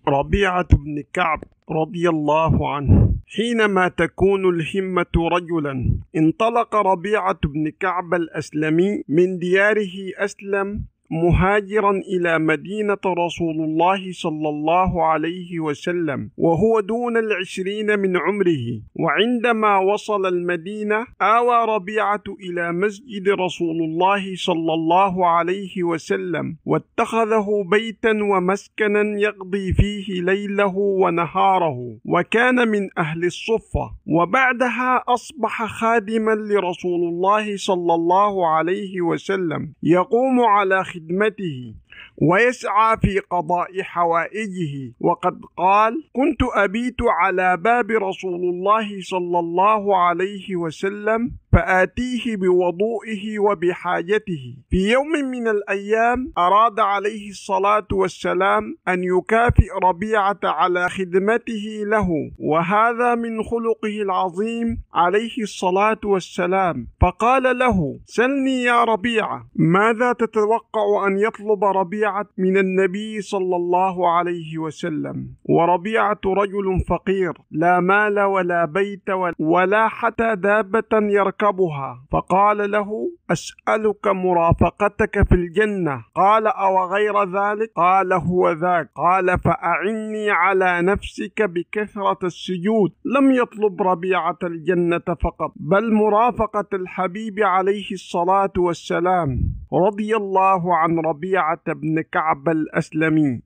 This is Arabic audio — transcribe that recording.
ربيعة بن كعب رضي الله عنه. حينما تكون الهمة رجلا، انطلق ربيعة بن كعب الأسلمي من دياره أسلم مهاجرا إلى مدينة رسول الله صلى الله عليه وسلم وهو دون 20 من عمره. وعندما وصل المدينة آوى ربيعة إلى مسجد رسول الله صلى الله عليه وسلم واتخذه بيتا ومسكنا يقضي فيه ليله ونهاره، وكان من أهل الصفة. وبعدها أصبح خادما لرسول الله صلى الله عليه وسلم، يقوم على خدمته ويسعى في قضاء حوائجه. وقد قال: كنت أبيت على باب رسول الله صلى الله عليه وسلم فآتيه بوضوئه وبحاجته. في يوم من الأيام أراد عليه الصلاة والسلام أن يكافئ ربيعة على خدمته له، وهذا من خلقه العظيم عليه الصلاة والسلام، فقال له: سلني يا ربيعة، ماذا تتوقع أن يطلب ربيعة من النبي صلى الله عليه وسلم؟ وربيعة رجل فقير، لا مال ولا بيت ولا حتى دابة يركبها. فقال له: أسألك مرافقتك في الجنة. قال: أو غير ذلك؟ قال: هو ذاك. قال: فأعني على نفسك بكثرة السجود. لم يطلب ربيعة الجنة فقط، بل مرافقة الحبيب عليه الصلاة والسلام. رضي الله عن ربيعة بن كعب الأسلمي.